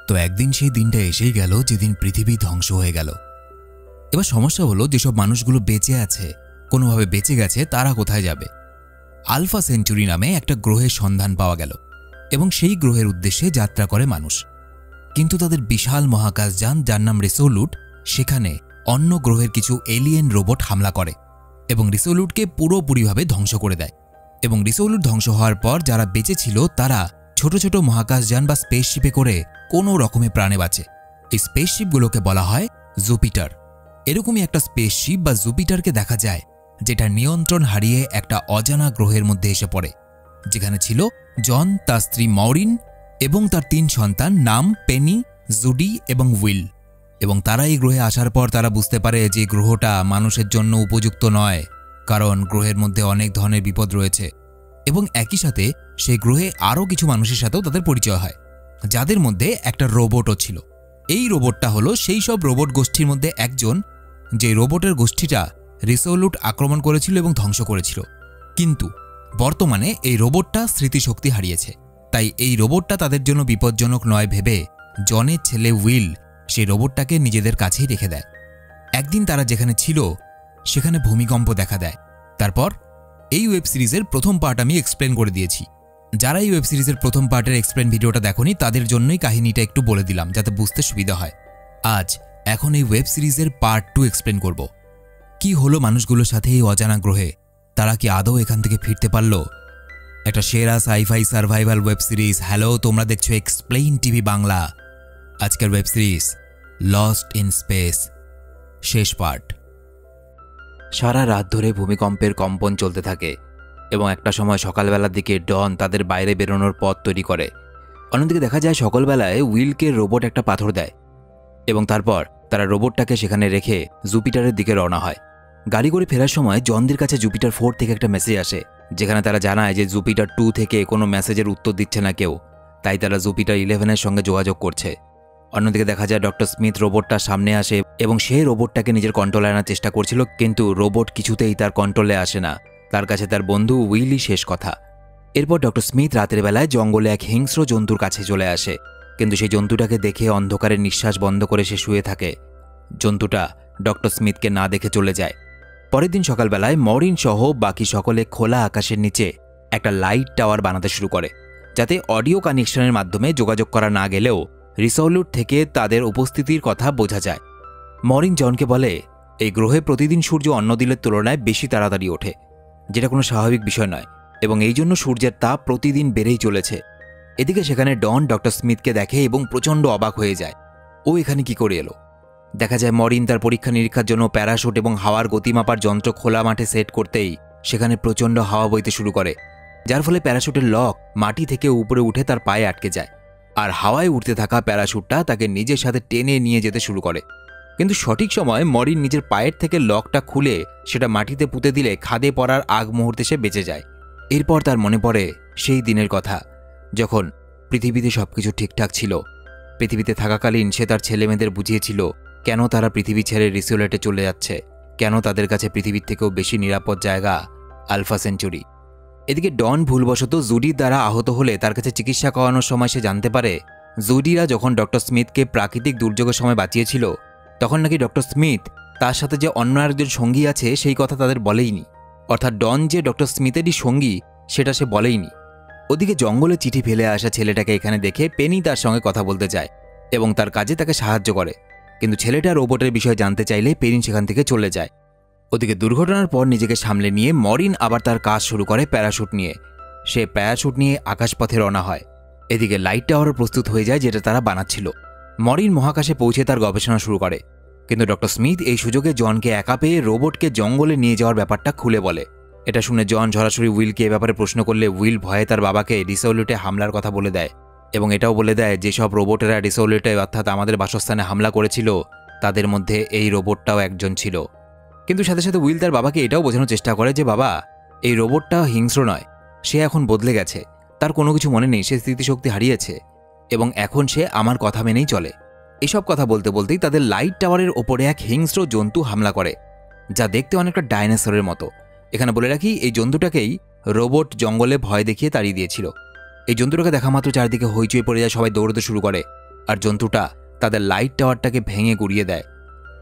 তো একদিন সেই দিনটা এসেই গেল যেদিন পৃথিবী ধ্বংস হয়ে গেল। এবার সমস্যা হলো, যেসব মানুষগুলো বেঁচে আছে, কোনোভাবে বেঁচে গেছে, তারা কোথায় যাবে? আলফা সেঞ্চুরি নামে একটা গ্রহের সন্ধান পাওয়া গেল এবং সেই গ্রহের উদ্দেশ্যে যাত্রা করে মানুষ। কিন্তু তাদের বিশাল মহাকাশযান, যার নাম রিসোলুট, সেখানে অন্য গ্রহের কিছু এলিয়েন রোবট হামলা করে এবং রিসোলুটকে পুরোপুরিভাবে ধ্বংস করে দেয়। এবং রিসোলুট ধ্বংস হওয়ার পর যারা বেঁচে ছিল তারা ছোট ছোট মহাকাশযান বা স্পেসশিপে করে কোনো রকমে প্রাণে বাঁচে। এই স্পেসশিপগুলোকে বলা হয় জুপিটার। এরকমই একটা স্পেসশিপ বা জুপিটারকে দেখা যায় যেটা নিয়ন্ত্রণ হারিয়ে একটা অজানা গ্রহের মধ্যে এসে পড়ে, যেখানে ছিল জন, তার স্ত্রী মরিন এবং তার 3 সন্তান, নাম পেনি, জুডি এবং উইল। এবং তারা এই গ্রহে আসার পর তারা বুঝতে পারে যে গ্রহটা মানুষের জন্য উপযুক্ত নয়, কারণ গ্রহের মধ্যে অনেক ধরনের বিপদ রয়েছে। এবং একই সাথে সেই গ্রহে আরও কিছু মানুষের সাথেও তাদের পরিচয় হয়, যাদের মধ্যে একটা রোবটও ছিল। এই রোবটটা হলো সেই সব রোবট গোষ্ঠীর মধ্যে একজন, যে রোবটের গোষ্ঠীটা রিসোলুট আক্রমণ করেছিল এবং ধ্বংস করেছিল। কিন্তু বর্তমানে এই রোবটটা স্মৃতিশক্তি হারিয়েছে, তাই এই রোবটটা তাদের জন্য বিপজ্জনক নয় ভেবে জনের ছেলে উইল সেই রোবটটাকে নিজেদের কাছেই রেখে দেয়। একদিন তারা যেখানে ছিল সেখানে ভূমিকম্প দেখা দেয়। তারপর এই ওয়েব সিরিজের প্রথম পার্ট আমি এক্সপ্লেন করে দিয়েছি। যারা এই ওয়েব সিরিজের প্রথম পার্টের এক্সপ্লেন ভিডিওটা দেখোনি তাদের জন্যই কাহিনীটা একটু বলে দিলাম যাতে বুঝতে সুবিধা হয়। এখন এই ওয়েব সিরিজের পার্ট 2 এক্সপ্লেন করব। কি হলো মানুষগুলোর সাথে এই অজানা গ্রহে? তারা কি আদৌ এখান থেকে ফিরতে পারল? একটা সেরা sci fi survival web series. Hello, তোমরা দেখছো এক্সপ্লেইন টিভি বাংলা। আজকের web series Lost in Space, শেষ পার্ট। সারা রাত ধরে ভূমিকম্পের কম্পন চলতে থাকে এবং একটা সময় সকালবেলার দিকে ডন তাদের বাইরে বেরোনোর পথ তৈরি করে। অন্যদিকে দেখা যায় সকালবেলায় উইলকে রোবট একটা পাথর দেয় এবং তারপর তারা রোবটটাকে সেখানে রেখে জুপিটারের দিকে রওনা হয়। গাড়ি করে ফেরার সময় জনদের কাছে জুপিটার 4 থেকে একটা মেসেজ আসে, যেখানে তারা জানায় যে জুপিটার 2 থেকে কোনো মেসেজের উত্তর দিচ্ছে না কেউ, তাই তারা জুপিটার 11-এর সঙ্গে যোগাযোগ করছে। অন্যদিকে দেখা যায় ডক্টর স্মিথ রোবটটা সামনে আসে এবং সে রোবটটাকে নিজের কন্ট্রোলে আনার চেষ্টা করছিল, কিন্তু রোবট কিছুতেই তার কন্ট্রোলে আসে না। তার কাছে তার বন্ধু উইলই শেষ কথা। এরপর ডক্টর স্মিথ রাতের বেলায় জঙ্গলে এক হিংস্র জন্তুর কাছে চলে আসে, কিন্তু সেই জন্তুটাকে দেখে অন্ধকারে নিঃশ্বাস বন্ধ করে সে শুয়ে থাকে। জন্তুটা ডক্টর স্মিথকে না দেখে চলে যায়। পরের দিন সকালবেলায় মরিন সহ বাকি সকলে খোলা আকাশের নিচে একটা লাইট টাওয়ার বানাতে শুরু করে, যাতে অডিও কানেকশনের মাধ্যমে যোগাযোগ করা না গেলেও রিসোলুট থেকে তাদের উপস্থিতির কথা বোঝা যায়। মরিন জনকে বলে, এই গ্রহে প্রতিদিন সূর্য অন্য দিনের তুলনায় বেশি তাড়াতাড়ি ওঠে, যেটা কোনো স্বাভাবিক বিষয় নয়, এবং এই জন্য সূর্যের তাপ প্রতিদিন বেড়েই চলেছে। এদিকে সেখানে ডন ডক্টর স্মিথকে দেখে এবং প্রচণ্ড অবাক হয়ে যায়, ও এখানে কি করে এলো? দেখা যায় মরিন তার পরীক্ষা নিরীক্ষার জন্য প্যারাশুট এবং হাওয়ার গতিমাপার যন্ত্র খোলা মাঠে সেট করতেই সেখানে প্রচণ্ড হাওয়া বইতে শুরু করে, যার ফলে প্যারাশুটের লক মাটি থেকে উপরে উঠে তার পায়ে আটকে যায়, আর হাওয়ায় উঠতে থাকা প্যারাশুটটা তাকে নিজের সাথে টেনে নিয়ে যেতে শুরু করে। কিন্তু সঠিক সময় মরিন নিজের পায়ের থেকে লকটা খুলে সেটা মাটিতে পুঁতে দিলে খাদে পড়ার আগ মুহূর্তে সে বেঁচে যায়। এরপর তার মনে পড়ে সেই দিনের কথা, যখন পৃথিবীতে সবকিছু ঠিকঠাক ছিল। পৃথিবীতে থাকাকালীন সে তার ছেলেমেয়েদের বুঝিয়েছিল কেন তারা পৃথিবী ছেড়ে রিসোলেটে চলে যাচ্ছে, কেন তাদের কাছে পৃথিবীর থেকেও বেশি নিরাপদ জায়গা আলফা সেঞ্চুরি। এদিকে ডন ভুলবশত জুডির দ্বারা আহত হলে তার কাছে চিকিৎসা করানোর সময় সে জানতে পারে জুডিরা যখন ডক্টর স্মিথকে প্রাকৃতিক দুর্যোগের সময় বাঁচিয়েছিল তখন নাকি ডক্টর স্মিথ তার সাথে যে অন্য আরেকজন সঙ্গী আছে সেই কথা তাদের বলেইনি, অর্থাৎ ডন যে ডক্টর স্মিথেরই সঙ্গী সেটা সে বলেইনি। ওদিকে জঙ্গলে চিঠি ফেলে আসা ছেলেটাকে এখানে দেখে পেনি তার সঙ্গে কথা বলতে যায় এবং তার কাজে তাকে সাহায্য করে, কিন্তু ছেলেটা রোবটের বিষয়ে জানতে চাইলে পেনি সেখান থেকে চলে যায়। ওদিকে দুর্ঘটনার পর নিজেকে সামলে নিয়ে মরিন আবার তার কাজ শুরু করে প্যারাশুট নিয়ে। সে প্যারাশুট নিয়ে আকাশপথে রওনা হয়। এদিকে লাইট টাওয়ারও প্রস্তুত হয়ে যায়, যেটা তারা বানাচ্ছিল। মরিন মহাকাশে পৌঁছে তার গবেষণা শুরু করে, কিন্তু ডক্টর স্মিথ এই সুযোগে জনকে একা পেয়ে রোবটকে জঙ্গলে নিয়ে যাওয়ার ব্যাপারটা খুলে বলে। এটা শুনে জন সরাসরি উইলকে এ ব্যাপারে প্রশ্ন করলে উইল ভয়ে তার বাবাকে রিসোলুটে হামলার কথা বলে দেয় এবং এটাও বলে দেয় যেসব রোবটেরা রিসোলুটে অর্থাৎ আমাদের বাসস্থানে হামলা করেছিল তাদের মধ্যে এই রোবটটাও একজন ছিল। কিন্তু সাথে সাথে উইল তার বাবাকে এটাও বোঝানোর চেষ্টা করে যে বাবা, এই রোবটটা হিংস্র নয়, সে এখন বদলে গেছে, তার কোনো কিছু মনে নেই, সে স্মৃতিশক্তি হারিয়েছে এবং এখন সে আমার কথা মেনেই চলে। এসব কথা বলতে বলতেই তাদের লাইট টাওয়ারের ওপরে এক হিংস্র জন্তু হামলা করে, যা দেখতে অনেকটা ডাইনোসরের মতো। এখানে বলে রাখি, এই জন্তুটাকেই রোবট জঙ্গলে ভয় দেখিয়ে তাড়িয়ে দিয়েছিল। এই জন্তুটাকে দেখা মাত্র চারদিকে হইচই পড়ে যায়, সবাই দৌড়তে শুরু করে আর জন্তুটা তাদের লাইট টাওয়ারটাকে ভেঙে গুড়িয়ে দেয়।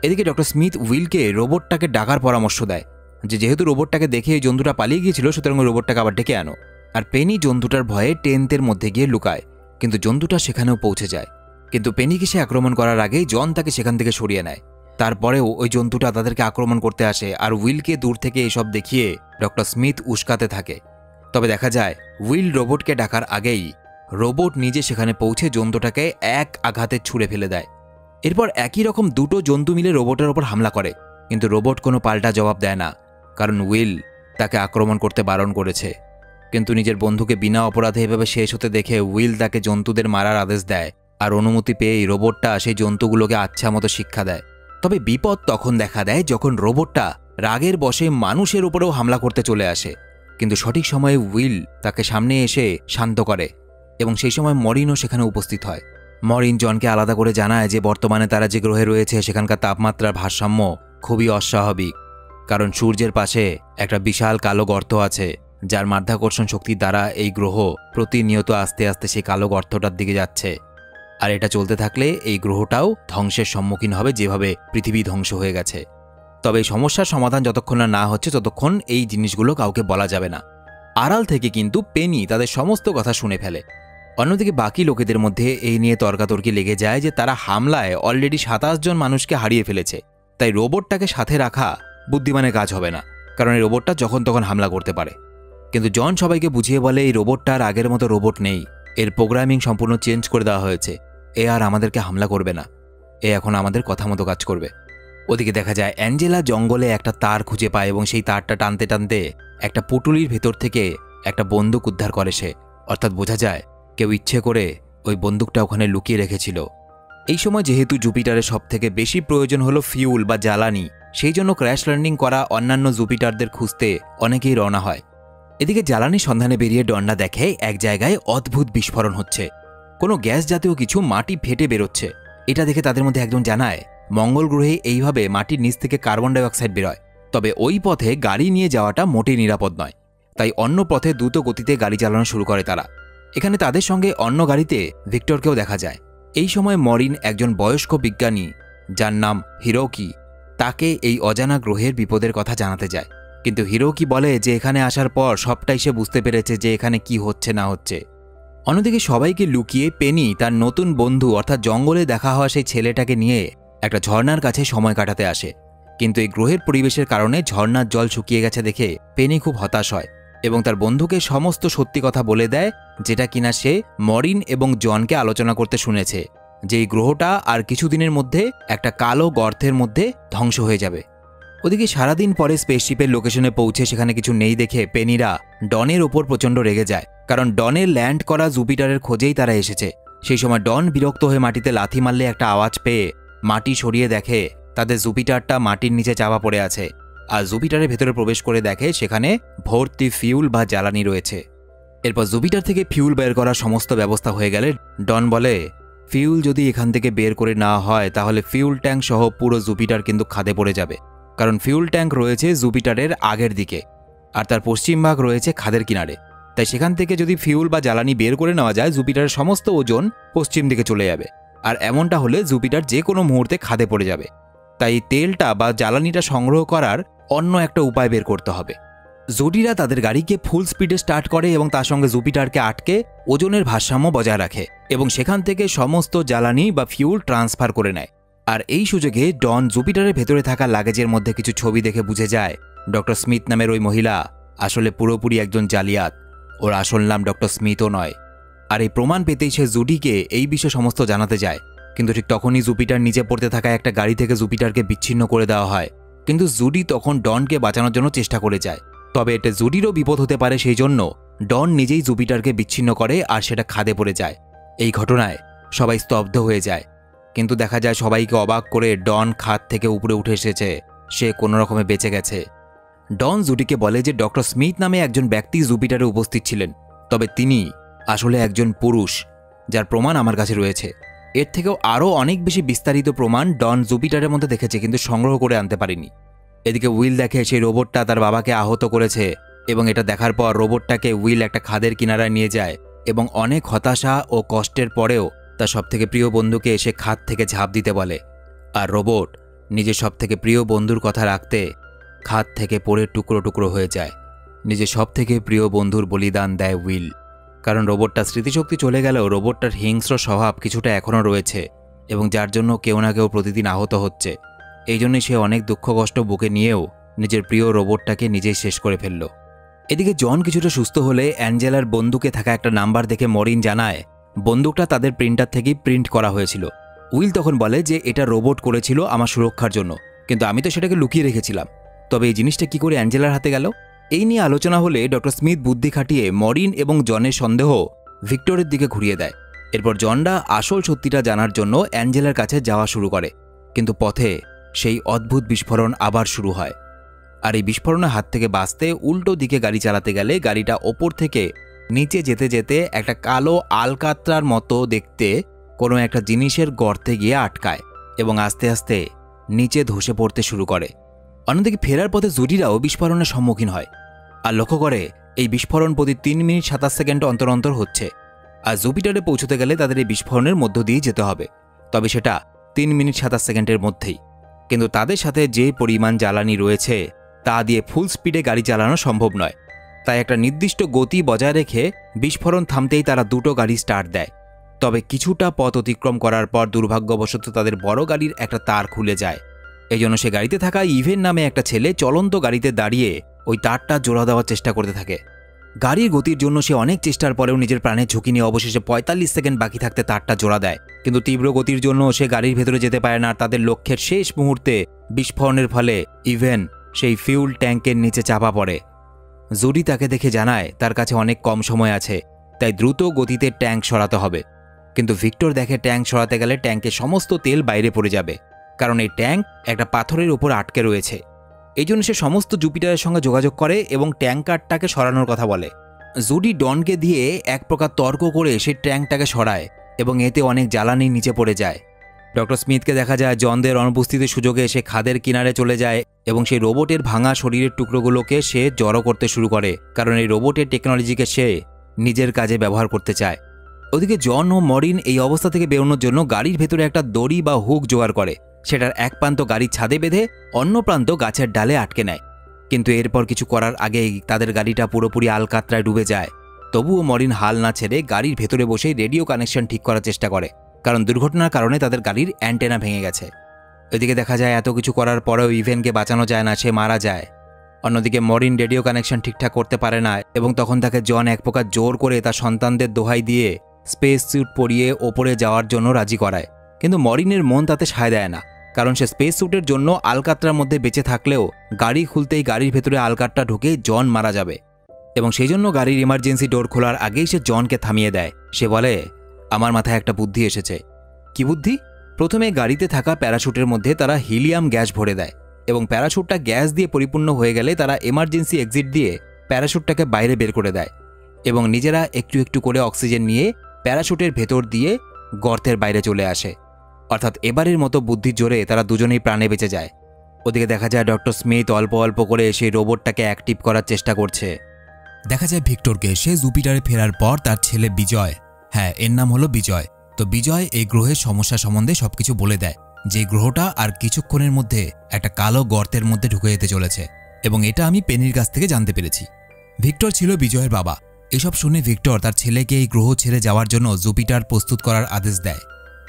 এদিকে ডক্টর স্মিথ উইলকে রোবটটাকে ডাকার পরামর্শ দেয় যে যেহেতু রোবটটাকে দেখে এই জন্তুটা পালিয়ে গিয়েছিল, সুতরাং রোবটটাকে আবার ডেকে আনো। আর পেনি জন্তুটার ভয়ে টেন্টের মধ্যে গিয়ে লুকায়, কিন্তু জন্তুটা সেখানেও পৌঁছে যায়। কিন্তু পেনিকে সে আক্রমণ করার আগেই জন তাকে সেখান থেকে সরিয়ে নেয়। তারপরেও ওই জন্তুটা তাদেরকে আক্রমণ করতে আসে আর উইলকে দূর থেকে এসব দেখিয়ে ডক্টর স্মিথ উস্কাতে থাকে। তবে দেখা যায় উইল রোবটকে ডাকার আগেই রোবট নিজে সেখানে পৌঁছে জন্তুটাকে এক আঘাতে ছুঁড়ে ফেলে দেয়। এরপর একই রকম দুটো জন্তু মিলে রোবটের ওপর হামলা করে, কিন্তু রোবট কোনো পাল্টা জবাব দেয় না, কারণ উইল তাকে আক্রমণ করতে বারণ করেছে। কিন্তু নিজের বন্ধুকে বিনা অপরাধে এভাবে শেষ হতে দেখে উইল তাকে জন্তুদের মারার আদেশ দেয়, আর অনুমতি পেয়েই রোবটটা সেই জন্তুগুলোকে আচ্ছা মতো শিক্ষা দেয়। তবে বিপদ তখন দেখা দেয় যখন রোবটটা রাগের বশে মানুষের উপরেও হামলা করতে চলে আসে, কিন্তু সঠিক সময়ে উইল তাকে সামনে এসে শান্ত করে এবং সেই সময় মরিনও সেখানে উপস্থিত হয়। মরিন জনকে আলাদা করে জানায় যে বর্তমানে তারা যে গ্রহে রয়েছে সেখানকার তাপমাত্রার ভারসাম্য খুবই অস্বাভাবিক, কারণ সূর্যের পাশে একটা বিশাল কালো গর্ত আছে, যার মাধ্যাকর্ষণ শক্তির দ্বারা এই গ্রহ প্রতিনিয়ত আস্তে আস্তে সেই কালো গর্তটার দিকে যাচ্ছে। আর এটা চলতে থাকলে এই গ্রহটাও ধ্বংসের সম্মুখীন হবে, যেভাবে পৃথিবী ধ্বংস হয়ে গেছে। তবে এই সমস্যার সমাধান যতক্ষণ না হচ্ছে ততক্ষণ এই জিনিসগুলো কাউকে বলা যাবে না। আড়াল থেকে কিন্তু পেনি তাদের সমস্ত কথা শুনে ফেলে। অন্যদিকে বাকি লোকেদের মধ্যে এই নিয়ে তর্কাতর্কি লেগে যায় যে তারা হামলায় অলরেডি 27 জন মানুষকে হারিয়ে ফেলেছে, তাই রোবটটাকে সাথে রাখা বুদ্ধিমানের কাজ হবে না, কারণ এই রোবটটা যখন তখন হামলা করতে পারে। কিন্তু জন সবাইকে বুঝিয়ে বলে এই রোবটটা আর আগের মতো রোবট নেই, এর প্রোগ্রামিং সম্পূর্ণ চেঞ্জ করে দেওয়া হয়েছে, এ আর আমাদেরকে হামলা করবে না, এ এখন আমাদের কথা মতো কাজ করবে। ওদিকে দেখা যায় অ্যাঞ্জেলা জঙ্গলে একটা তার খুঁজে পায় এবং সেই তারটা টানতে টানতে একটা পুটুলির ভেতর থেকে একটা বন্দুক উদ্ধার করে সে, অর্থাৎ বোঝা যায় কেউ ইচ্ছে করে ওই বন্দুকটা ওখানে লুকিয়ে রেখেছিল। এই সময় যেহেতু জুপিটারের সবথেকে বেশি প্রয়োজন হলো ফিউল বা জ্বালানি, সেই জন্য ক্র্যাশ ল্যান্ডিং করা অন্যান্য জুপিটারদের খুঁজতে অনেকেই রওনা হয়। এদিকে জ্বালানি সন্ধানে বেরিয়ে ডন্না দেখে এক জায়গায় অদ্ভুত বিস্ফোরণ হচ্ছে, কোনো গ্যাস জাতীয় কিছু মাটি ফেটে বেরোচ্ছে। এটা দেখে তাদের মধ্যে একজন জানায় মঙ্গল গ্রহে এইভাবে মাটির নিচ থেকে কার্বন ডাইঅক্সাইড বেরোয়, তবে ওই পথে গাড়ি নিয়ে যাওয়াটা মোটেই নিরাপদ নয়, তাই অন্য পথে দ্রুত গতিতে গাড়ি চালানো শুরু করে তারা। এখানে তাদের সঙ্গে অন্য গাড়িতে ভিক্টরকেও দেখা যায়। এই সময় মরিন একজন বয়স্ক বিজ্ঞানী যার নাম হিরোকি, তাকে এই অজানা গ্রহের বিপদের কথা জানাতে যায়, কিন্তু হিরোকি বলে যে এখানে আসার পর সবটাই সে বুঝতে পেরেছে যে এখানে কি হচ্ছে না হচ্ছে। অন্যদিকে সবাইকে লুকিয়ে পেনি তার নতুন বন্ধু অর্থাৎ জঙ্গলে দেখা হওয়া সেই ছেলেটাকে নিয়ে একটা ঝর্ণার কাছে সময় কাটাতে আসে, কিন্তু এই গ্রহের পরিবেশের কারণে ঝর্ণার জল শুকিয়ে গেছে দেখে পেনি খুব হতাশ হয় এবং তার বন্ধুকে সমস্ত সত্যি কথা বলে দেয়, যেটা কিনা সে মরিন এবং জনকে আলোচনা করতে শুনেছে, যে এই গ্রহটা আর কিছুদিনের মধ্যে একটা কালো গর্তের মধ্যে ধ্বংস হয়ে যাবে। ওদিকে সারাদিন পরে স্পেসশিপের লোকেশনে পৌঁছে সেখানে কিছু নেই দেখে পেনিরা ডনের ওপর প্রচণ্ড রেগে যায়, কারণ ডনের ল্যান্ড করা জুপিটারের খোঁজেই তারা এসেছে। সেই সময় ডন বিরক্ত হয়ে মাটিতে লাথি মারলে একটা আওয়াজ পেয়ে মাটি সরিয়ে দেখে তাদের জুপিটারটা মাটির নিচে চাপা পড়ে আছে, আর জুপিটারের ভেতরে প্রবেশ করে দেখে সেখানে ভর্তি ফিউল বা জ্বালানি রয়েছে। এরপর জুপিটার থেকে ফিউল বের করার সমস্ত ব্যবস্থা হয়ে গেলে ডন বলে ফিউল যদি এখান থেকে বের করে না হয় তাহলে ফিউল ট্যাঙ্ক সহ পুরো জুপিটার কিন্তু খাদে পড়ে যাবে, কারণ ফিউল ট্যাঙ্ক রয়েছে জুপিটারের আগের দিকে আর তার পশ্চিম ভাগ রয়েছে খাদের কিনারে, তাই সেখান থেকে যদি ফিউল বা জ্বালানি বের করে নেওয়া যায় জুপিটারের সমস্ত ওজন পশ্চিম দিকে চলে যাবে, আর এমনটা হলে জুপিটার যে কোনো মুহূর্তে খাদে পড়ে যাবে। তাই তেলটা বা জ্বালানিটা সংগ্রহ করার অন্য একটা উপায় বের করতে হবে। জুডিরা তাদের গাড়িকে ফুল স্পিডে স্টার্ট করে এবং তার সঙ্গে জুপিটারকে আটকে ওজনের ভারসাম্য বজায় রাখে এবং সেখান থেকে সমস্ত জ্বালানি বা ফিউল ট্রান্সফার করে নেয়। আর এই সুযোগে ডন জুপিটারের ভেতরে থাকা লাগেজের মধ্যে কিছু ছবি দেখে বুঝে যায় ডক্টর স্মিথ নামের ওই মহিলা আসলে পুরোপুরি একজন জালিয়াত, ওর আসল নাম ডক্টর স্মিথও নয়। আর এই প্রমাণ পেতেই সে জুডিকে এই বিষয়ে সমস্ত জানাতে যায়, কিন্তু ঠিক তখনই জুপিটার নিচে পড়তে থাকা একটা গাড়ি থেকে জুপিটারকে বিচ্ছিন্ন করে দেওয়া হয়, কিন্তু জুডি তখন ডনকে বাঁচানোর জন্য চেষ্টা করে যায়, তবে এতে জুডিরও বিপদ হতে পারে, সেই জন্য ডন নিজেই জুপিটারকে বিচ্ছিন্ন করে আর সেটা খাদে পড়ে যায়। এই ঘটনায় সবাই স্তব্ধ হয়ে যায়, কিন্তু দেখা যায় সবাইকে অবাক করে ডন খাদ থেকে উপরে উঠে এসেছে, সে কোনো রকমে বেঁচে গেছে। ডন জুডিকে বলে যে ডক্টর স্মিথ নামে একজন ব্যক্তি জুপিটারে উপস্থিত ছিলেন, তবে তিনি আসলে একজন পুরুষ, যার প্রমাণ আমার কাছে রয়েছে। এর থেকেও আরও অনেক বেশি বিস্তারিত প্রমাণ ডন জুপিটারের মধ্যে দেখেছে, কিন্তু সংগ্রহ করে আনতে পারেনি। এদিকে উইল দেখে সেই রোবটটা তার বাবাকে আহত করেছে এবং এটা দেখার পর রোবটটাকে উইল একটা খাদের কিনারায় নিয়ে যায় এবং অনেক হতাশা ও কষ্টের পরেও তার সবথেকে প্রিয় বন্ধুকে এসে খাদ থেকে ঝাঁপ দিতে বলে, আর রোবট নিজের সবথেকে প্রিয় বন্ধুর কথা রাখতে খাদ থেকে পড়ে টুকরো টুকরো হয়ে যায়। নিজের সবথেকে প্রিয় বন্ধুর বলিদান দেয় উইল। কারণ রোবটটার স্মৃতিশক্তি চলে গেলেও রোবটটার হিংস্র স্বভাব কিছুটা এখনও রয়েছে, এবং যার জন্য কেউ না কেউ প্রতিদিন আহত হচ্ছে। এই জন্যই সে অনেক দুঃখ কষ্ট বুকে নিয়েও নিজের প্রিয় রোবটটাকে নিজেই শেষ করে ফেলল। এদিকে জন কিছুটা সুস্থ হলে অ্যাঞ্জেলার বন্দুকে থাকা একটা নাম্বার দেখে মরিন জানায় বন্দুকটা তাদের প্রিন্টার থেকেই প্রিন্ট করা হয়েছিল। উইল তখন বলে যে এটা রোবট করেছিল আমার সুরক্ষার জন্য, কিন্তু আমি তো সেটাকে লুকিয়ে রেখেছিলাম। তবে এই জিনিসটা কি করে অ্যাঞ্জেলার হাতে গেল? এই নিয়ে আলোচনা হলে ডক্টর স্মিথ বুদ্ধি খাটিয়ে মরিন এবং জনের সন্দেহ ভিক্টরের দিকে ঘুরিয়ে দেয়। এরপর জনরা আসল সত্যিটা জানার জন্য অ্যাঞ্জেলার কাছে যাওয়া শুরু করে, কিন্তু পথে সেই অদ্ভুত বিস্ফোরণ আবার শুরু হয়। আর এই বিস্ফোরণের হাত থেকে বাঁচতে উল্টো দিকে গাড়ি চালাতে গেলে গাড়িটা ওপর থেকে নিচে যেতে যেতে একটা কালো আলকাতরার মতো দেখতে কোনো একটা জিনিসের গর্তে গিয়ে আটকায় এবং আস্তে আস্তে নিচে ধসে পড়তে শুরু করে। অন্যদিকে ফেরার পথে জুডিরাও বিস্ফোরণের সম্মুখীন হয় আর লক্ষ্য করে এই বিস্ফোরণ প্রতি 3 মিনিট 27 সেকেন্ড অন্তর অন্তর হচ্ছে। আর জুপিটারে পৌঁছতে গেলে তাদের এই বিস্ফোরণের মধ্য দিয়ে যেতে হবে, তবে সেটা 3 মিনিট 27 সেকেন্ডের মধ্যেই। কিন্তু তাদের সাথে যে পরিমাণ জ্বালানি রয়েছে তা দিয়ে ফুল স্পিডে গাড়ি চালানো সম্ভব নয়। তাই একটা নির্দিষ্ট গতি বজায় রেখে বিস্ফোরণ থামতেই তারা দুটো গাড়ি স্টার্ট দেয়। তবে কিছুটা পথ অতিক্রম করার পর দুর্ভাগ্যবশত তাদের বড় গাড়ির একটা তার খুলে যায়। এই জন্য সে গাড়িতে থাকা ইভেন নামে একটা ছেলে চলন্ত গাড়িতে দাঁড়িয়ে ওই তারটা জোড়া দেওয়ার চেষ্টা করতে থাকে। গাড়ির গতির জন্য সে অনেক চেষ্টার পরেও নিজের প্রাণের ঝুঁকি নিয়ে অবশেষে 45 সেকেন্ড বাকি থাকতে তারটা জোড়া দেয়, কিন্তু তীব্র গতির জন্য সে গাড়ির ভেতরে যেতে পারে না। তাদের লক্ষ্যের শেষ মুহূর্তে বিস্ফোরণের ফলে ইভেন সেই ফিউল ট্যাঙ্কের নিচে চাপা পড়ে। জুডি তাকে দেখে জানায় তার কাছে অনেক কম সময় আছে, তাই দ্রুত গতিতে ট্যাঙ্ক সরাতে হবে। কিন্তু ভিক্টর দেখে ট্যাঙ্ক সরাতে গেলে ট্যাঙ্কের সমস্ত তেল বাইরে পড়ে যাবে, কারণ এই ট্যাঙ্ক একটা পাথরের উপর আটকে রয়েছে। এই জন্য সে সমস্ত জুপিটারের সঙ্গে যোগাযোগ করে এবং ট্যাঙ্কারটাকে সরানোর কথা বলে। জুডি ডনকে দিয়ে এক প্রকার তর্ক করে সেই ট্যাঙ্কটাকে সরায় এবং এতে অনেক জ্বালানি নিচে পড়ে যায়। ডক্টর স্মিথকে দেখা যায় জনদের অনুপস্থিতির সুযোগে সে খাদের কিনারে চলে যায় এবং সেই রোবটের ভাঙা শরীরের টুকরোগুলোকে সে জড়ো করতে শুরু করে, কারণ এই রোবটের টেকনোলজিকে সে নিজের কাজে ব্যবহার করতে চায়। ওদিকে জন ও মরিন এই অবস্থা থেকে বেরোনোর জন্য গাড়ির ভেতরে একটা দড়ি বা হুক জোগাড় করে। সেটার এক প্রান্ত গাড়ির ছাদে বেঁধে অন্য প্রান্ত গাছের ডালে আটকে নেয়। কিন্তু এরপর কিছু করার আগেই তাদের গাড়িটা পুরোপুরি আলকাতরায় ডুবে যায়। তবুও মরিন হাল না ছেড়ে গাড়ির ভেতরে বসেই রেডিও কানেকশন ঠিক করার চেষ্টা করে, কারণ দুর্ঘটনার কারণে তাদের গাড়ির অ্যান্টেনা ভেঙে গেছে। এদিকে দেখা যায় এত কিছু করার পরেও ইভেনকে বাঁচানো যায় না, সে মারা যায়। অন্যদিকে মরিন রেডিও কানেকশন ঠিকঠাক করতে পারে না এবং তখন তাকে জন এক প্রকার জোর করে তার সন্তানদের দোহাই দিয়ে স্পেস স্যুট পরিয়ে ওপরে যাওয়ার জন্য রাজি করায়। কিন্তু মরিনের মন তাতে সায় দেয় না, কারণ সে স্পেস স্যুটের জন্য আলকাতরার মধ্যে বেঁচে থাকলেও গাড়ি খুলতেই গাড়ির ভেতরে আলকাতরা ঢুকে জন মারা যাবে, এবং সেই জন্য গাড়ির ইমার্জেন্সি ডোর খোলার আগেই সে জনকে থামিয়ে দেয়। সে বলে, আমার মাথায় একটা বুদ্ধি এসেছে। কি বুদ্ধি? প্রথমে গাড়িতে থাকা প্যারাশুটের মধ্যে তারা হিলিয়াম গ্যাস ভরে দেয় এবং প্যারাশুটটা গ্যাস দিয়ে পরিপূর্ণ হয়ে গেলে তারা এমার্জেন্সি এক্সিট দিয়ে প্যারাশুটটাকে বাইরে বের করে দেয় এবং নিজেরা একটু একটু করে অক্সিজেন নিয়ে প্যারাশুটের ভেতর দিয়ে গর্তের বাইরে চলে আসে। অর্থাৎ এবারের মতো বুদ্ধির জোরে তারা দুজনেই প্রাণে বেঁচে যায়। ওদিকে দেখা যায় ডক্টর স্মিথ অল্প অল্প করে সেই রোবটটাকে অ্যাক্টিভ করার চেষ্টা করছে। দেখা যায় ভিক্টরকে সে জুপিটারে ফেরার পর তার ছেলে বিজয়, হ্যাঁ এর নাম হলো বিজয়, তো বিজয় এই গ্রহের সমস্যা সম্বন্ধে সবকিছু বলে দেয়, যে গ্রহটা আর কিছুক্ষণের মধ্যে একটা কালো গর্তের মধ্যে ঢুকে যেতে চলেছে, এবং এটা আমি পেনির কাছ থেকে জানতে পেরেছি। ভিক্টর ছিল বিজয়ের বাবা। এসব শুনে ভিক্টর তার ছেলেকে এই গ্রহ ছেড়ে যাওয়ার জন্য জুপিটার প্রস্তুত করার আদেশ দেয়।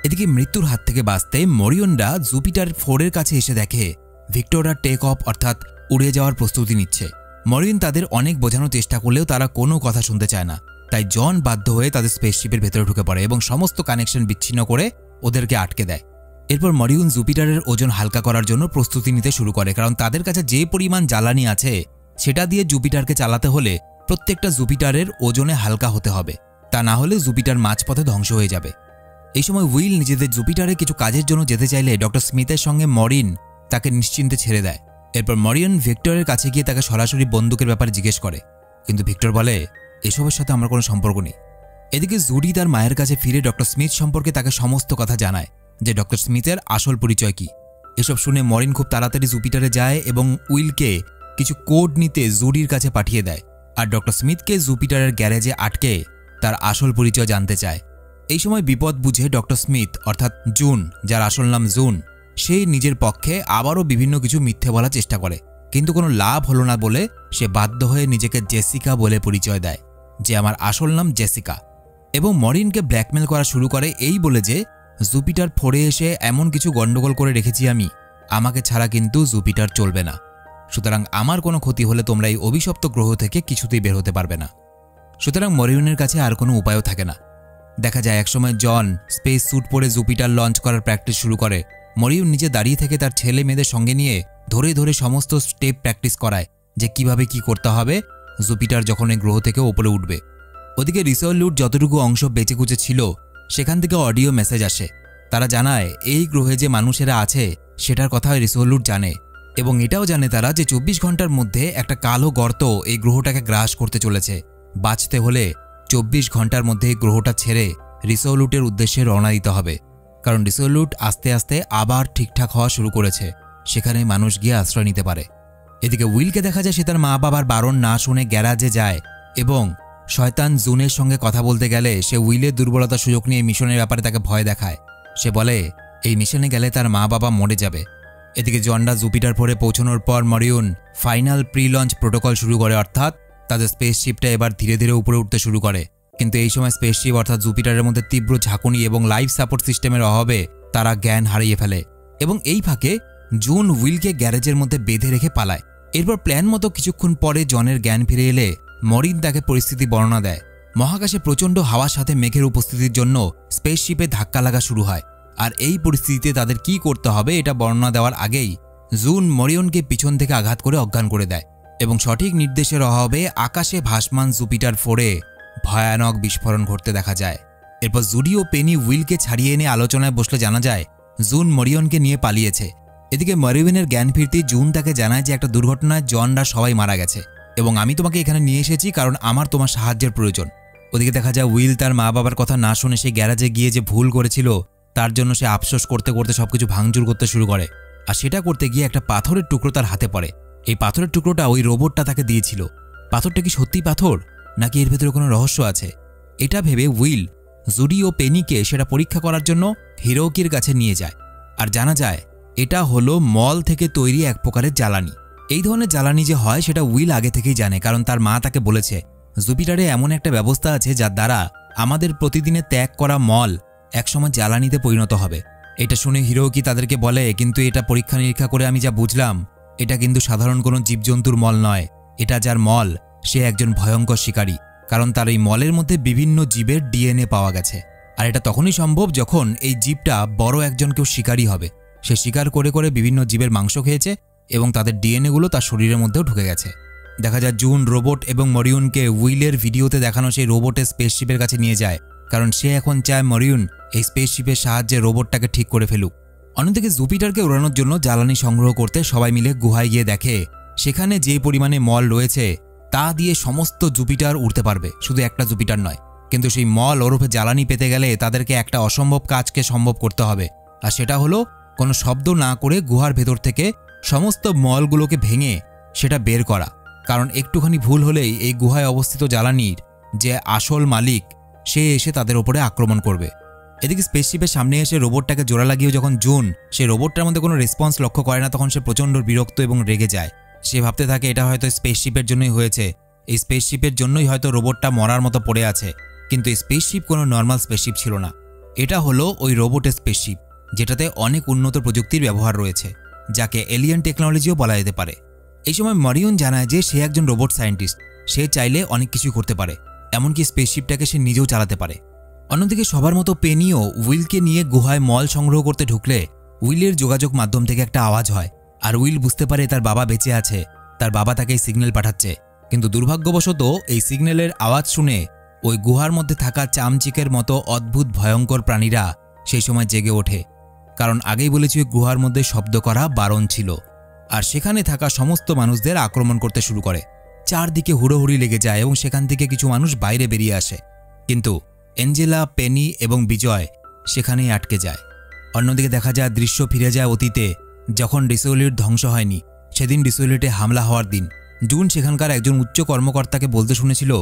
এদিকে মৃত্যুর হাত থেকে বাঁচতে মরিয়নরা জুপিটার 4-এর কাছে এসে দেখে ভিক্টররা টেক অফ অর্থাৎ উড়ে যাওয়ার প্রস্তুতি নিচ্ছে। মরিয়ন তাদের অনেক বোঝানোর চেষ্টা করলেও তারা কোনো কথা শুনতে চায় না, তাই জন বাধ্য হয়ে তাদের স্পেসশিপের ভেতরে ঢুকে পড়ে এবং সমস্ত কানেকশন বিচ্ছিন্ন করে ওদেরকে আটকে দেয়। এরপর মরিয়ন জুপিটারের ওজন হালকা করার জন্য প্রস্তুতি নিতে শুরু করে, কারণ তাদের কাছে যে পরিমাণ জ্বালানি আছে সেটা দিয়ে জুপিটারকে চালাতে হলে প্রত্যেকটা জুপিটারের ওজনে হালকা হতে হবে, তা না হলে জুপিটার মাঝপথে ধ্বংস হয়ে যাবে। এই সময় উইল নিজেদের জুপিটারে কিছু কাজের জন্য যেতে চাইলে ডক্টর স্মিথের সঙ্গে মরিন তাকে নিশ্চিন্তে ছেড়ে দেয়। এরপর মরিয়ন ভিক্টরের কাছে গিয়ে তাকে সরাসরি বন্দুকের ব্যাপারে জিজ্ঞেস করে, কিন্তু ভিক্টর বলে এসবের সাথে আমার কোনো সম্পর্ক নেই। এদিকে জুডি তার মায়ের কাছে ফিরে ডক্টর স্মিথ সম্পর্কে তাকে সমস্ত কথা জানায়, যে ডক্টর স্মিথের আসল পরিচয় কি। এসব শুনে মরিন খুব তাড়াতাড়ি জুপিটারে যায় এবং উইলকে কিছু কোড নিতে জুডির কাছে পাঠিয়ে দেয়, আর ডক্টর স্মিথকে জুপিটারের গ্যারেজে আটকে তার আসল পরিচয় জানতে চায়। এই সময় বিপদ বুঝে ডক্টর স্মিথ অর্থাৎ জুন, যার আসল নাম জুন, সে নিজের পক্ষে আবারও বিভিন্ন কিছু মিথ্যে বলার চেষ্টা করে, কিন্তু কোনো লাভ হলো না বলে সে বাধ্য হয়ে নিজেকে জেসিকা বলে পরিচয় দেয়, যে আমার আসল নাম জেসিকা, এবং মরিনকে ব্ল্যাকমেল করা শুরু করে এই বলে যে জুপিটার 4-এ এসে এমন কিছু গন্ডগোল করে রেখেছি আমি, আমাকে ছাড়া কিন্তু জুপিটার চলবে না, সুতরাং আমার কোনো ক্ষতি হলে তোমরা এই অভিশপ্ত গ্রহ থেকে কিছুতেই বের হতে পারবে না। সুতরাং মরিয়নের কাছে আর কোনো উপায়ও থাকে না। দেখা যায় একসময় জন স্পেস স্যুট পরে জুপিটার লঞ্চ করার প্র্যাকটিস শুরু করে। মরিয়ন নিজে দাঁড়িয়ে থেকে তার ছেলে মেয়েদের সঙ্গে নিয়ে ধরে ধরে সমস্ত স্টেপ প্র্যাকটিস করায় যে কিভাবে কি করতে হবে জুপিটার যখন এই গ্রহ থেকে ওপরে উঠবে। ওদিকে রিসোলুট যতটুকু অংশ বেঁচে কুচে ছিল সেখান থেকে অডিও মেসেজ আসে। তারা জানায় এই গ্রহে যে মানুষেরা আছে সেটার কথা রিসোলুট জানে, এবং এটাও জানে তারা যে 24 ঘন্টার মধ্যে একটা কালো গর্ত এই গ্রহটাকে গ্রাস করতে চলেছে। বাঁচতে হলে 24 ঘন্টার মধ্যে এই গ্রহটা ছেড়ে রিসোলুটের উদ্দেশ্যে রওনা দিতে হবে, কারণ রিসোলুট আস্তে আস্তে আবার ঠিকঠাক হওয়া শুরু করেছে, সেখানে মানুষ গিয়ে আশ্রয় নিতে পারে। এদিকে উইলকে দেখা যায় সে তার মা বাবার বারণ না শুনে গ্যারাজে যায় এবং শয়তান জুনের সঙ্গে কথা বলতে গেলে সে উইলের দুর্বলতার সুযোগ নিয়ে মিশনের ব্যাপারে তাকে ভয় দেখায়। সে বলে এই মিশনে গেলে তার মা বাবা মরে যাবে। এদিকে জন্ডা জুপিটার 4-এ পৌঁছানোর পর মরিয়ন ফাইনাল প্রি লঞ্চ প্রোটোকল শুরু করে, অর্থাৎ তাদের স্পেসশিপটা এবার ধীরে ধীরে উপরে উঠতে শুরু করে। কিন্তু এই সময় স্পেসশিপ অর্থাৎ জুপিটারের মধ্যে তীব্র ঝাঁকুনি এবং লাইফ সাপোর্ট সিস্টেমের অভাবে তারা জ্ঞান হারিয়ে ফেলে, এবং এই ফাঁকে জুন উইলকে গ্যারেজের মধ্যে বেঁধে রেখে পালায়। এরপর প্ল্যান মতো কিছুক্ষণ পরে জনের জ্ঞান ফিরে এলে মরিন তাকে পরিস্থিতি বর্ণনা দেয়। মহাকাশে প্রচণ্ড হাওয়ার সাথে মেঘের উপস্থিতির জন্য স্পেসশিপে ধাক্কা লাগা শুরু হয়, আর এই পরিস্থিতিতে তাদের কি করতে হবে এটা বর্ণনা দেওয়ার আগেই জুন মরিয়নকে পিছন থেকে আঘাত করে অজ্ঞান করে দেয়, এবং সঠিক নির্দেশের অভাবে আকাশে ভাসমান জুপিটার 4-এ ভয়ানক বিস্ফোরণ ঘটতে দেখা যায়। এরপর জুডি ও পেনি উইলকে ছাড়িয়ে এনে আলোচনায় বসলে জানা যায় জুন মরিয়নকে নিয়ে পালিয়েছে। এদিকে মরিয়নের জ্ঞান ফিরতেই জুন তাকে জানায় যে একটা দুর্ঘটনায় জনরা সবাই মারা গেছে এবং আমি তোমাকে এখানে নিয়ে এসেছি কারণ আমার তোমার সাহায্যের প্রয়োজন। ওদিকে দেখা যায় উইল তার মা বাবার কথা না শুনে সেই গ্যারাজে গিয়ে যে ভুল করেছিল তার জন্য সে আফসোস করতে করতে সবকিছু ভাঙচুর করতে শুরু করে, আর সেটা করতে গিয়ে একটা পাথরের টুকরো তার হাতে পড়ে। এই পাথরের টুকরোটা ওই রোবটটা তাকে দিয়েছিল। পাথরটা কি সত্যি পাথর নাকি এর ভেতরে কোনো রহস্য আছে, এটা ভেবে উইল জুডি ও পেনিকে সেটা পরীক্ষা করার জন্য হিরোকির কাছে নিয়ে যায়। আর জানা যায় এটা হলো মল থেকে তৈরি এক প্রকারের জ্বালানি। এই ধরনের জ্বালানি যে হয় সেটা উইল আগে থেকেই জানে, কারণ তার মা তাকে বলেছে জুপিটারে এমন একটা ব্যবস্থা আছে যার দ্বারা আমাদের প্রতিদিনে ত্যাগ করা মল একসময় জ্বালানিতে পরিণত হবে। এটা শুনে হিরোকি তাদেরকে বলে কিন্তু এটা পরীক্ষা নিরীক্ষা করে আমি যা বুঝলাম এটা কিন্তু সাধারণ কোনো জীবজন্তুর মল নয়, এটা যার মল সে একজন ভয়ঙ্কর শিকারী, কারণ তার এই মলের মধ্যে বিভিন্ন জীবের ডিএনএ পাওয়া গেছে। আর এটা তখনই সম্ভব যখন এই জীবটা বড় একজন কেউ শিকারী হবে। সে শিকার করে করে বিভিন্ন জীবের মাংস খেয়েছে এবং তাদের ডিএনএগুলো তার শরীরের মধ্যেও ঢুকে গেছে। দেখা যায় জুন রোবট এবং মরিয়নকে উইলের ভিডিওতে দেখানো সেই রোবটের স্পেসশিপের কাছে নিয়ে যায়, কারণ সে এখন চায় মরিয়ন এই স্পেসশিপের সাহায্যে রোবটটাকে ঠিক করে ফেলুক। অন্যদিকে জুপিটারকে উড়ানোর জন্য জ্বালানি সংগ্রহ করতে সবাই মিলে গুহায় গিয়ে দেখে সেখানে যে পরিমাণে মল রয়েছে তা দিয়ে সমস্ত জুপিটার উড়তে পারবে, শুধু একটা জুপিটার নয়। কিন্তু সেই মল ওরফে জ্বালানি পেতে গেলে তাদেরকে একটা অসম্ভব কাজকে সম্ভব করতে হবে, আর সেটা হলো কোনো শব্দ না করে গুহার ভেতর থেকে সমস্ত মলগুলোকে ভেঙে সেটা বের করা, কারণ একটুখানি ভুল হলেই এই গুহায় অবস্থিত জ্বালানির যে আসল মালিক সে এসে তাদের ওপরে আক্রমণ করবে। এদিকে স্পেসশিপের সামনে এসে রোবটটাকে জোড়া লাগিয়ে যখন জুন সেই রোবটটার মধ্যে কোনো রেসপন্স লক্ষ্য করে না তখন সে প্রচণ্ড বিরক্ত এবং রেগে যায়। সে ভাবতে থাকে এটা হয়তো স্পেসশিপের জন্যই হয়েছে, এই স্পেসশিপের জন্যই হয়তো রোবটটা মরার মতো পড়ে আছে। কিন্তু এই স্পেসশিপ কোনো নর্মাল স্পেসশিপ ছিল না, এটা হলো ওই রোবটের স্পেসশিপ যেটাতে অনেক উন্নত প্রযুক্তির ব্যবহার রয়েছে, যাকে এলিয়েন টেকনোলজিও বলা যেতে পারে। এই সময় মরিয়ন জানায় যে সে একজন রোবট সায়েন্টিস্ট, সে চাইলে অনেক কিছু করতে পারে, এমনকি স্পেসশিপটাকে সে নিজেও চালাতে পারে। অন্যদিকে সবার মতো পেনিও উইলকে নিয়ে গুহায় মল সংগ্রহ করতে ঢুকলে উইলের যোগাযোগ মাধ্যম থেকে একটা আওয়াজ হয়, আর উইল বুঝতে পারে তার বাবা বেঁচে আছে, তার বাবা তাকে সিগন্যাল পাঠাচ্ছে। কিন্তু দুর্ভাগ্যবশত এই সিগন্যালের আওয়াজ শুনে ওই গুহার মধ্যে থাকা চামচিকের মতো অদ্ভুত ভয়ঙ্কর প্রাণীরা সেই সময় জেগে ওঠে, কারণ আগেই বলেছি ওই গুহার মধ্যে শব্দ করা বারণ ছিল, আর সেখানে থাকা সমস্ত মানুষদের আক্রমণ করতে শুরু করে। চারদিকে হুড়োহুড়ি লেগে যায় এবং সেখান থেকে কিছু মানুষ বাইরে বেরিয়ে আসে, কিন্তু অ্যাঞ্জেলা, পেনি এবং বিজয় সেখানেই আটকে যায়। অন্যদিকে দেখা যায় দৃশ্য ফিরে যায় অতীতে, যখন রিসোলিট ধ্বংস হয়নি, সেদিন রিসোলিটে হামলা হওয়ার দিন। জুন সেখানকার একজন উচ্চ কর্মকর্তাকে বলতে শুনেছিল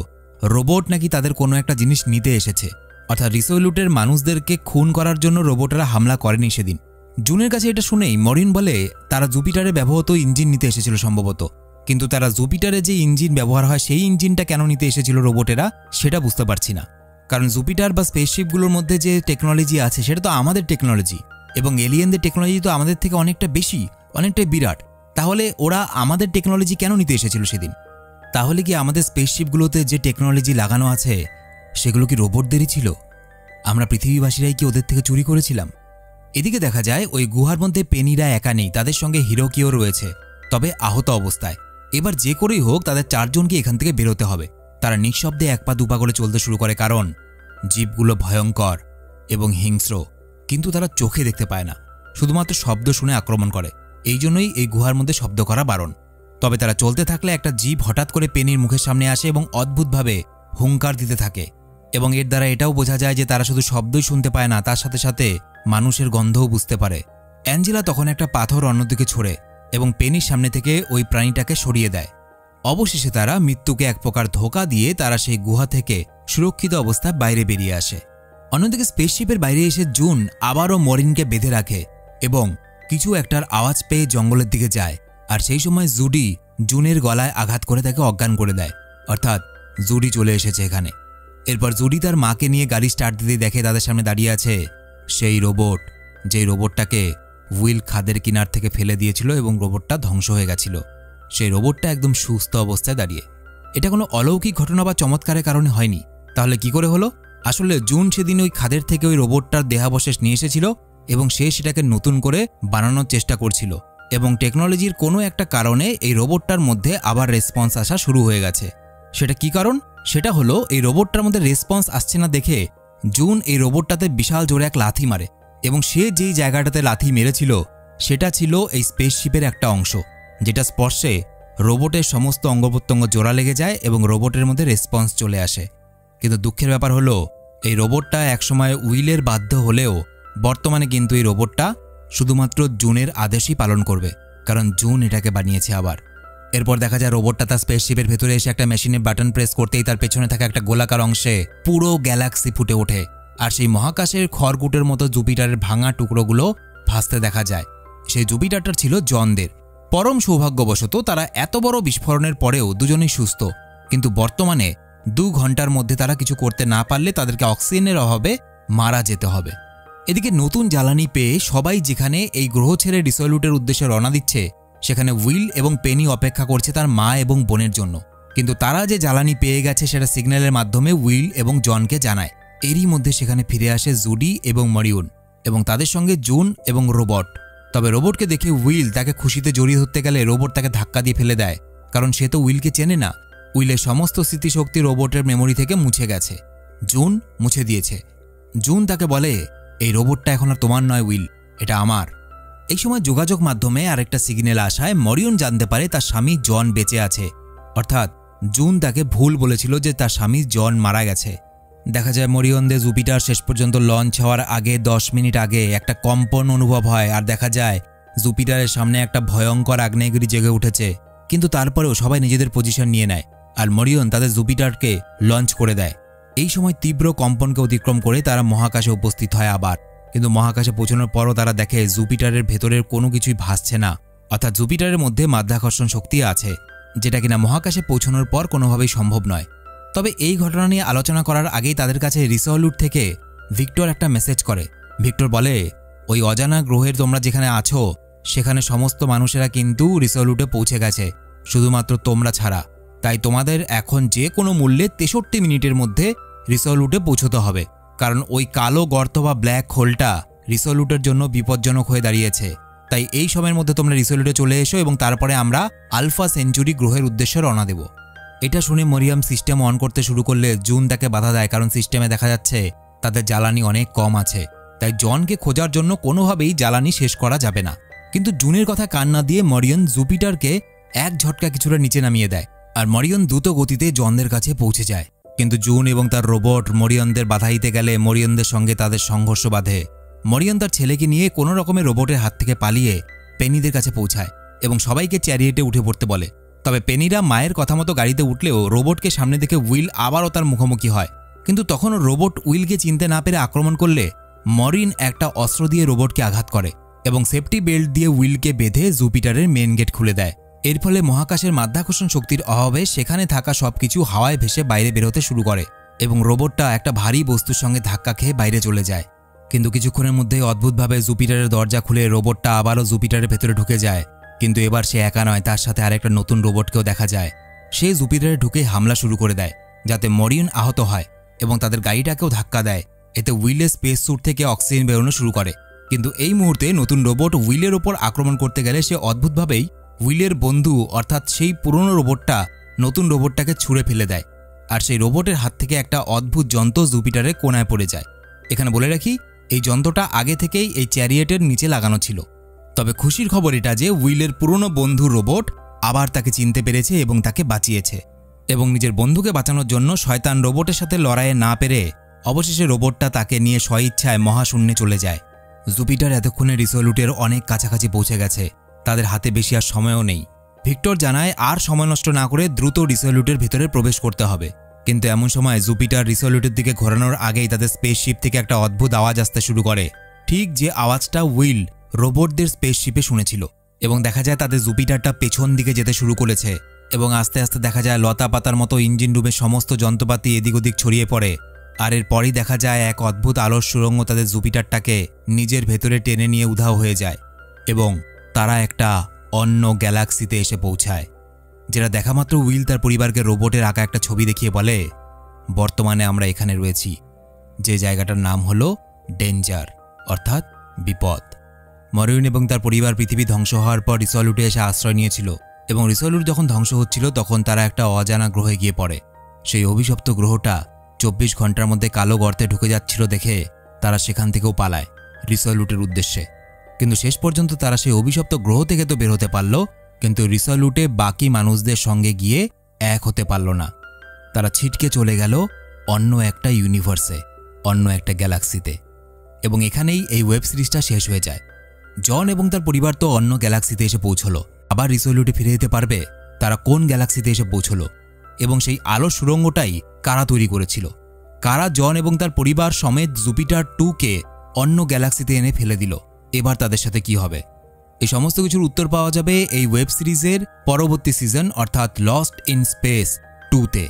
রোবট নাকি তাদের কোনো একটা জিনিস নিতে এসেছে, অর্থাৎ রিসোলুটের মানুষদেরকে খুন করার জন্য রোবটরা হামলা করেনি সেদিন। জুনের কাছে এটা শুনেই মরিন বলে তারা জুপিটারে ব্যবহৃত ইঞ্জিন নিতে এসেছিল সম্ভবত, কিন্তু তারা জুপিটারে যে ইঞ্জিন ব্যবহার হয় সেই ইঞ্জিনটা কেন নিতে এসেছিল রোবটেরা সেটা বুঝতে পারছি না। কারণ জুপিটার বা স্পেসশিপগুলোর মধ্যে যে টেকনোলজি আছে সেটা তো আমাদের টেকনোলজি, এবং এলিয়েনদের টেকনোলজি তো আমাদের থেকে অনেকটা বেশি, অনেকটাই বিরাট। তাহলে ওরা আমাদের টেকনোলজি কেন নিতে এসেছিল সেদিন? তাহলে কি আমাদের স্পেসশিপগুলোতে যে টেকনোলজি লাগানো আছে সেগুলো কি রোবটদেরই ছিল? আমরা পৃথিবীবাসীরাই কি ওদের থেকে চুরি করেছিলাম? এদিকে দেখা যায় ওই গুহার মধ্যে পেনিরা একা নেই, তাদের সঙ্গে হিরোকিও রয়েছে, তবে আহত অবস্থায়। এবার যে করেই হোক তাদের 4 জনকে এখান থেকে বেরোতে হবে। তারা নিঃশব্দে 1 পা 2 পা করে চলতে শুরু করে, কারণ জীবগুলো ভয়ঙ্কর এবং হিংস্র, কিন্তু তারা চোখে দেখতে পায় না, শুধুমাত্র শব্দ শুনে আক্রমণ করে। এই জন্যই এই গুহার মধ্যে শব্দ করা বারণ। তবে তারা চলতে থাকলে একটা জীব হঠাৎ করে পেনির মুখের সামনে আসে এবং অদ্ভুতভাবে হুঙ্কার দিতে থাকে, এবং এর দ্বারা এটাও বোঝা যায় যে তারা শুধু শব্দই শুনতে পায় না, তার সাথে সাথে মানুষের গন্ধও বুঝতে পারে। অ্যাঞ্জেলা তখন একটা পাথর অন্যদিকে ছোড়ে এবং পেনির সামনে থেকে ওই প্রাণীটাকে সরিয়ে দেয়। অবশেষে তারা মৃত্যুকে এক প্রকার ধোঁকা দিয়ে তারা সেই গুহা থেকে সুরক্ষিত অবস্থায় বাইরে বেরিয়ে আসে। অন্যদিকে স্পেসশিপের বাইরে এসে জুন আবারও মরিনকে বেঁধে রাখে এবং কিছু একটার আওয়াজ পেয়ে জঙ্গলের দিকে যায়। আর সেই সময় জুডি জুনের গলায় আঘাত করে তাকে অজ্ঞান করে দেয়, অর্থাৎ জুডি চলে এসেছে এখানে। এরপর জুডি তার মাকে নিয়ে গাড়ি স্টার্ট দিতে দেখে তাদের সামনে দাঁড়িয়ে আছে সেই রোবট, যেই রোবটটাকে উইল খাদের কিনার থেকে ফেলে দিয়েছিল এবং রোবটটা ধ্বংস হয়ে গেছিল। সেই রোবটটা একদম সুস্থ অবস্থায় দাঁড়িয়ে। এটা কোনো অলৌকিক ঘটনা বা চমৎকারের কারণে হয়নি। তাহলে কি করে হলো? আসলে জুন সেদিন ওই খাদের থেকে ওই রোবটটার দেহাবশেষ নিয়ে এসেছিল এবং সে সেটাকে নতুন করে বানানোর চেষ্টা করছিল, এবং টেকনোলজির কোনো একটা কারণে এই রোবটটার মধ্যে আবার রেসপন্স আসা শুরু হয়ে গেছে। সেটা কি কারণ? সেটা হলো এই রোবটটার মধ্যে রেসপন্স আসছে না দেখে জুন এই রোবটটাতে বিশাল জোরে এক লাথি মারে, এবং সে যেই জায়গাটাতে লাথি মেরেছিল সেটা ছিল এই স্পেসশিপের একটা অংশ, যেটা স্পর্শে রোবটের সমস্ত অঙ্গপ্রত্যঙ্গ জোড়া লেগে যায় এবং রোবটের মধ্যে রেসপন্স চলে আসে। কিন্তু দুঃখের ব্যাপার হলো এই রোবটটা একসময় উইলের বাধ্য হলেও বর্তমানে কিন্তু এই রোবটটা শুধুমাত্র জুনের আদেশই পালন করবে, কারণ জুন এটাকে বানিয়েছে আবার। এরপর দেখা যায় রোবটটা তার স্পেসশিপের ভেতরে এসে একটা মেশিনে বাটন প্রেস করতেই তার পেছনে থাকা একটা গোলাকার অংশে পুরো গ্যালাক্সি ফুটে ওঠে, আর সেই মহাকাশের খড়কুটের মতো জুপিটারের ভাঙা টুকরোগুলো ভাসতে দেখা যায়। সেই জুপিটারটা ছিল জনদের। পরম সৌভাগ্যবশত তারা এত বড় বিস্ফোরণের পরেও দুজনেই সুস্থ, কিন্তু বর্তমানে 2 ঘন্টার মধ্যে তারা কিছু করতে না পারলে তাদেরকে অক্সিজেনের অভাবে মারা যেতে হবে। এদিকে নতুন জ্বালানি পেয়ে সবাই যেখানে এই গ্রহ ছেড়ে রিসোলুটের উদ্দেশ্যে রওনা দিচ্ছে, সেখানে উইল এবং পেনি অপেক্ষা করছে তার মা এবং বোনের জন্য। কিন্তু তারা যে জ্বালানি পেয়ে গেছে সেটা সিগন্যালের মাধ্যমে উইল এবং জনকে জানায়। এরই মধ্যে সেখানে ফিরে আসে জুডি এবং মরিয়ন, এবং তাদের সঙ্গে জুন এবং রোবট। তবে রোবটকে দেখে উইল তাকে খুশিতে জড়িয়ে ধরতে গেলে রোবট তাকে ধাক্কা দিয়ে ফেলে দেয়, কারণ সে তো উইলকে চেনে না। উইলের সমস্ত স্মৃতিশক্তি রোবটের মেমোরি থেকে মুছে গেছে, জুন মুছে দিয়েছে। জুন তাকে বলে, এই রোবটটা এখন আর তোমার নয় উইল, এটা আমার। এই সময় যোগাযোগ মাধ্যমে আরেকটা সিগন্যাল আসায় মরিয়ন জানতে পারে তার স্বামী জন বেঁচে আছে, অর্থাৎ জুন তাকে ভুল বলেছিল যে তার স্বামী জন মারা গেছে। দেখা যায় মরিয়নদের জুপিটার শেষ পর্যন্ত লঞ্চ হওয়ার আগে 10 মিনিট আগে একটা কম্পন অনুভব হয়, আর দেখা যায় জুপিটারের সামনে একটা ভয়ঙ্কর আগ্নেয়গিরি জেগে উঠেছে। কিন্তু তারপরেও সবাই নিজেদের পজিশন নিয়ে নেয়, আর মরিয়ন তাদের জুপিটারকে লঞ্চ করে দেয়। এই সময় তীব্র কম্পনকে অতিক্রম করে তারা মহাকাশে উপস্থিত হয় আবার। কিন্তু মহাকাশে পৌঁছানোর পরও তারা দেখে জুপিটারের ভেতরের কোনো কিছুই ভাসছে না, অর্থাৎ জুপিটারের মধ্যে মাধ্যাকর্ষণ শক্তি আছে, যেটা কিনা মহাকাশে পৌঁছানোর পর কোনোভাবেই সম্ভব নয়। তবে এই ঘটনা নিয়ে আলোচনা করার আগেই তাদের কাছে রিসোলুট থেকে ভিক্টর একটা মেসেজ করে। ভিক্টর বলে, ওই অজানা গ্রহের তোমরা যেখানে আছো সেখানে সমস্ত মানুষেরা কিন্তু রিসোলুটে পৌঁছে গেছে, শুধুমাত্র তোমরা ছাড়া। তাই তোমাদের এখন যে কোনো মূল্যে 63 মিনিটের মধ্যে রিসোলুটে পৌঁছতে হবে, কারণ ওই কালো গর্ত বা ব্ল্যাক হোলটা রিসোলুটের জন্য বিপজ্জনক হয়ে দাঁড়িয়েছে। তাই এই সময়ের মধ্যে তোমরা রিসোলুটে চলে এসো এবং তারপরে আমরা আলফা সেঞ্চুরি গ্রহের উদ্দেশ্যে রওনা দেব। এটা শুনে মরিয়াম সিস্টেম অন করতে শুরু করলে জুন তাকে বাধা দেয়, কারণ সিস্টেমে দেখা যাচ্ছে তাদের জ্বালানি অনেক কম আছে, তাই জনকে খোঁজার জন্য কোনোভাবেই জ্বালানি শেষ করা যাবে না। কিন্তু জুনের কথা কান না দিয়ে মরিয়ন জুপিটারকে এক ঝটকা কিছুটা নিচে নামিয়ে দেয়, আর মরিয়ন দ্রুত গতিতে জনদের কাছে পৌঁছে যায়। কিন্তু জুন এবং তার রোবট মরিয়নদের বাধা দিতে গেলে মরিয়নদের সঙ্গে তাদের সংঘর্ষ বাধে। মরিয়ন তার ছেলেকে নিয়ে কোনো রকমের রোবটের হাত থেকে পালিয়ে পেনিদের কাছে পৌঁছায় এবং সবাইকে চ্যারিয়েটে উঠে পড়তে বলে। তবে পেনিরা মায়ের কথা মতো গাড়িতে উঠলেও রোবটকে সামনে দেখে উইল আবারও তার মুখোমুখি হয়, কিন্তু তখনও রোবট উইলকে চিনতে না পেরে আক্রমণ করলে মরিন একটা অস্ত্র দিয়ে রোবটকে আঘাত করে এবং সেফটি বেল্ট দিয়ে উইলকে বেঁধে জুপিটারের মেন গেট খুলে দেয়। এর ফলে মহাকাশের মাধ্যাকর্ষণ শক্তির অভাবে সেখানে থাকা সবকিছু হাওয়ায় ভেসে বাইরে বেরোতে শুরু করে এবং রোবটটা একটা ভারী বস্তুর সঙ্গে ধাক্কা খেয়ে বাইরে চলে যায়। কিন্তু কিছুক্ষণের মধ্যেই অদ্ভুতভাবে জুপিটারের দরজা খুলে রোবটটা আবারও জুপিটারের ভেতরে ঢুকে যায়। কিন্তু এবার সে একা নয়, তার সাথে আরেকটা নতুন রোবটকেও দেখা যায়। সে জুপিটারে ঢুকে হামলা শুরু করে দেয় যাতে মরিয়ন আহত হয় এবং তাদের গাড়িটাকেও ধাক্কা দেয়। এতে উইলের স্পেস স্যুট থেকে অক্সিজেন বেরোনো শুরু করে। কিন্তু এই মুহূর্তে নতুন রোবট উইলের ওপর আক্রমণ করতে গেলে সে অদ্ভুতভাবেই উইলের বন্ধু অর্থাৎ সেই পুরনো রোবটটা নতুন রোবটটাকে ছুঁড়ে ফেলে দেয় আর সেই রোবটের হাত থেকে একটা অদ্ভুত যন্ত্র জুপিটারের কোণায় পড়ে যায়। এখানে বলে রাখি, এই যন্ত্রটা আগে থেকেই এই চ্যারিয়েটের নিচে লাগানো ছিল। তবে খুশির খবর এটা যে উইলের পুরনো বন্ধু রোবট আবার তাকে চিনতে পেরেছে এবং তাকে বাঁচিয়েছে এবং নিজের বন্ধুকে বাঁচানোর জন্য শয়তান রোবটের সাথে লড়াইয়ে না পেরে অবশেষে রোবটটা তাকে নিয়ে স্বইচ্ছায় মহাশূন্যে চলে যায়। জুপিটার এতক্ষণে রিসোলুটের অনেক কাছাকাছি পৌঁছে গেছে, তাদের হাতে বেশি আর সময়ও নেই। ভিক্টর জানায় আর সময় নষ্ট না করে দ্রুত রিসোলুটের ভিতরে প্রবেশ করতে হবে। কিন্তু এমন সময় জুপিটার রিসোলুটের দিকে ঘোরানোর আগেই তাদের স্পেসশিপ থেকে একটা অদ্ভুত আওয়াজ আসতে শুরু করে, ঠিক যে আওয়াজটা উইল রোবটদের স্পেসশিপে শুনেছিল। এবং দেখা যায় তাদের জুপিটারটা পেছন দিকে যেতে শুরু করেছে এবং আস্তে আস্তে দেখা যায় লতা পাতার মতো ইঞ্জিন রুমের সমস্ত যন্ত্রপাতি এদিক ওদিক ছড়িয়ে পড়ে। আর এরপরই দেখা যায় এক অদ্ভুত আলোর সুড়ঙ্গ তাদের জুপিটারটাকে নিজের ভেতরে টেনে নিয়ে উধাও হয়ে যায় এবং তারা একটা অন্য গ্যালাক্সিতে এসে পৌঁছায়। যেটা দেখামাত্র উইল তার পরিবারকে রোবটের আঁকা একটা ছবি দেখিয়ে বলে, বর্তমানে আমরা এখানে রয়েছি, যে জায়গাটার নাম হলো ডেঞ্জার অর্থাৎ বিপদ। মরিয়ন এবং তার পরিবার পৃথিবী ধ্বংস হওয়ার পর রিসোলুটে এসে আশ্রয় নিয়েছিল এবং রিসোলুট যখন ধ্বংস হচ্ছিল তখন তারা একটা অজানা গ্রহে গিয়ে পড়ে। সেই অভিশপ্ত গ্রহটা 24 ঘন্টার মধ্যে কালো গর্তে ঢুকে যাচ্ছিল দেখে তারা সেখান থেকেও পালায় রিসোলুটের উদ্দেশ্যে। কিন্তু শেষ পর্যন্ত তারা সেই অভিশপ্ত গ্রহ থেকে তো বের হতে পারল, কিন্তু রিসোলুটে বাকি মানুষদের সঙ্গে গিয়ে এক হতে পারল না। তারা ছিটকে চলে গেল অন্য একটা ইউনিভার্সে, অন্য একটা গ্যালাক্সিতে। এবং এখানেই এই ওয়েব সিরিজটা শেষ হয়ে যায়। জন এবং তার পরিবার তো অন্য গ্যালাক্সিতে এসে পৌঁছলো, আবার রিসোলুটে ফিরে যেতে পারবে তারা কোন গ্যালাক্সিতে এসে পৌঁছলো এবং সেই আলোর সুড়ঙ্গটাই কারা তৈরি করেছিল, কারা জন এবং তার পরিবার সমেত জুপিটার 2কে অন্য গ্যালাক্সিতে এনে ফেলে দিল, এবার তাদের সাথে কি হবে? এই সমস্ত কিছুর উত্তর পাওয়া যাবে এই ওয়েব সিরিজের পরবর্তী সিজন অর্থাৎ লস্ট ইন স্পেস 2তে।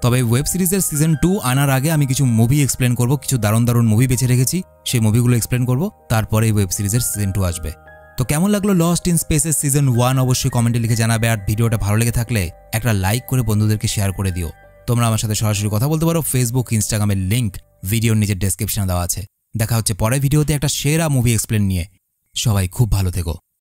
তবে ওয়েব সিরিজের সিজন 2 আনার আগে আমি কিছু মুভি এক্সপ্লেন করব, কিছু দারুণ দারুণ মুভি বেছে রেখেছি, সেই মুভিগুলো এক্সপ্লেন করব, তারপরে এই ওয়েব সিরিজের সিজন 2 আসবে। তো কেমন লাগলো লস্ট ইন স্পেসের সিজন 1 অবশ্যই কমেন্টে লিখে জানাবে। আর ভিডিওটা ভালো লেগে থাকলে একটা লাইক করে বন্ধুদেরকে শেয়ার করে দিও। তোমরা আমার সাথে সরাসরি কথা বলতে পারো, ফেসবুক ইনস্টাগ্রামের লিঙ্ক ভিডিওর নিচের ডেসক্রিপশনে দেওয়া আছে। দেখা হচ্ছে পরের ভিডিওতে একটা সেরা মুভি এক্সপ্লেন নিয়ে। সবাই খুব ভালো থেকো।